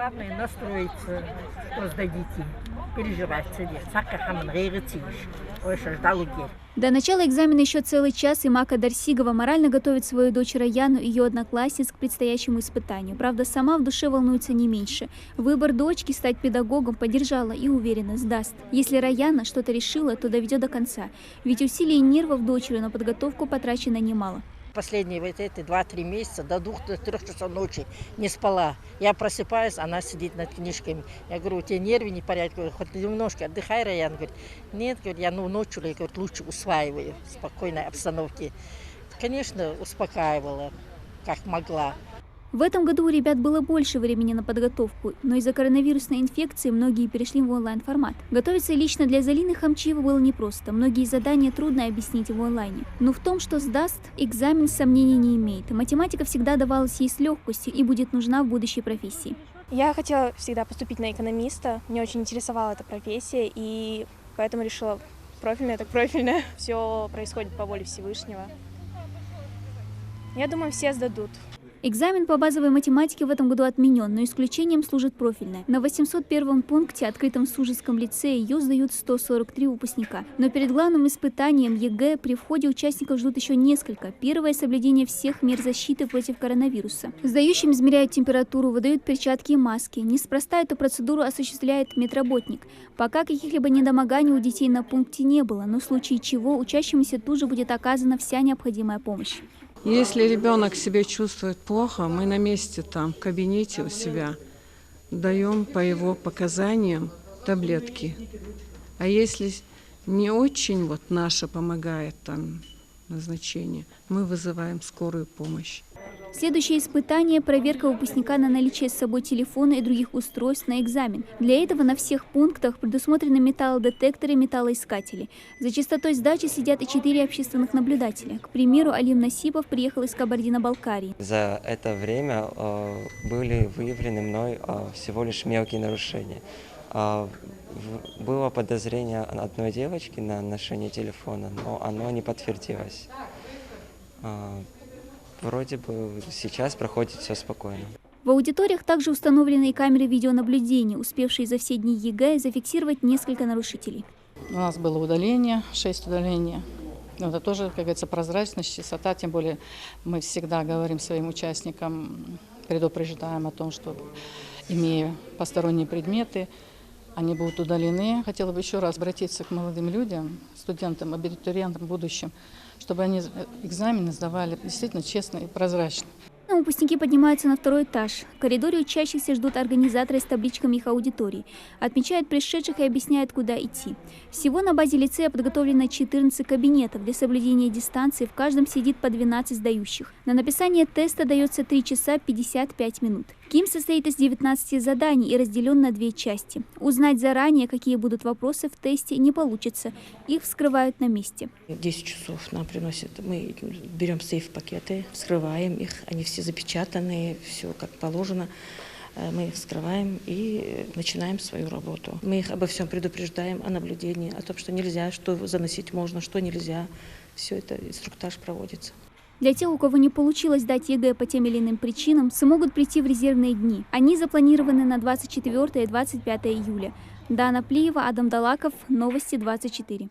Главное настроиться, что сдадите. Переживать себе. Сака хаман гейрециш. Ой, что ждал угер. До начала экзамена еще целый час, и Мака Дарсигова морально готовит свою дочь Раяну и ее одноклассниц к предстоящему испытанию. Правда, сама в душе волнуется не меньше. Выбор дочки стать педагогом поддержала и уверенно сдаст. Если Раяна что-то решила, то доведет до конца. Ведь усилий и нервов дочери на подготовку потрачено немало. Последние вот эти 2-3 месяца до 2-3 часов ночи не спала. Я просыпаюсь, она сидит над книжками. Я говорю, у тебя нервы не в порядке, говорю, хоть немножко отдыхай, Раян. Говорит, нет, говорит, я ночью говорит, лучше усваиваю в спокойной обстановке. Конечно, успокаивала, как могла. В этом году у ребят было больше времени на подготовку, но из-за коронавирусной инфекции многие перешли в онлайн-формат. Готовиться лично для Залины Хамчиевой было непросто. Многие задания трудно объяснить в онлайне. Но в том, что сдаст, экзамен сомнений не имеет. Математика всегда давалась ей с легкостью и будет нужна в будущей профессии. Я хотела всегда поступить на экономиста. Мне очень интересовала эта профессия, и поэтому решила профильное, так профильное. Все происходит по воле Всевышнего. Я думаю, все сдадут. Экзамен по базовой математике в этом году отменен, но исключением служит профильная. На 801 пункте, открытом в Сужском лицее, ее сдают 143 выпускника. Но перед главным испытанием ЕГЭ при входе участников ждут еще несколько. Первое – соблюдение всех мер защиты против коронавируса. Сдающим измеряют температуру, выдают перчатки и маски. Неспроста эту процедуру осуществляет медработник. Пока каких-либо недомоганий у детей на пункте не было, но в случае чего учащимся тут же будет оказана вся необходимая помощь. Если ребенок себя чувствует плохо, мы на месте там, в кабинете у себя, даем по его показаниям таблетки. А если не очень наше помогает там назначение, мы вызываем скорую помощь. Следующее испытание – проверка выпускника на наличие с собой телефона и других устройств на экзамен. Для этого на всех пунктах предусмотрены металлодетекторы и металлоискатели. За частотой сдачи следят и 4 общественных наблюдателя. К примеру, Алим Насипов приехал из Кабардино-Балкарии. За это время были выявлены мной всего лишь мелкие нарушения. Было подозрение одной девочки на ношение телефона, но оно не подтвердилось. Вроде бы сейчас проходит все спокойно. В аудиториях также установлены и камеры видеонаблюдения, успевшие за все дни ЕГЭ зафиксировать несколько нарушителей. У нас было удаление, 6 удалений. Это тоже, как говорится, прозрачность, чистота. Тем более мы всегда говорим своим участникам, предупреждаем о том, что, имея посторонние предметы, они будут удалены. Хотела бы еще раз обратиться к молодым людям, студентам, абитуриентам будущим, чтобы они экзамены сдавали действительно честно и прозрачно. Выпускники поднимаются на второй этаж. В коридоре учащихся ждут организаторы с табличками их аудиторий. Отмечают пришедших и объясняют, куда идти. Всего на базе лицея подготовлено 14 кабинетов. Для соблюдения дистанции в каждом сидит по 12 сдающих. На написание теста дается 3 часа 55 минут. КИМ состоит из 19 заданий и разделен на 2 части. Узнать заранее, какие будут вопросы в тесте, не получится. Их вскрывают на месте. 10 часов нам приносят. Мы берем сейф-пакеты, вскрываем их. Они все запечатанные, все как положено. Мы их вскрываем и начинаем свою работу. Мы их обо всем предупреждаем, о наблюдении, о том, что нельзя, что заносить можно, что нельзя. Все это инструктаж проводится. Для тех, у кого не получилось сдать ЕГЭ по тем или иным причинам, смогут прийти в резервные дни. Они запланированы на 24 и 25 июля. Дана Плиева, Адам Далаков, Новости 24.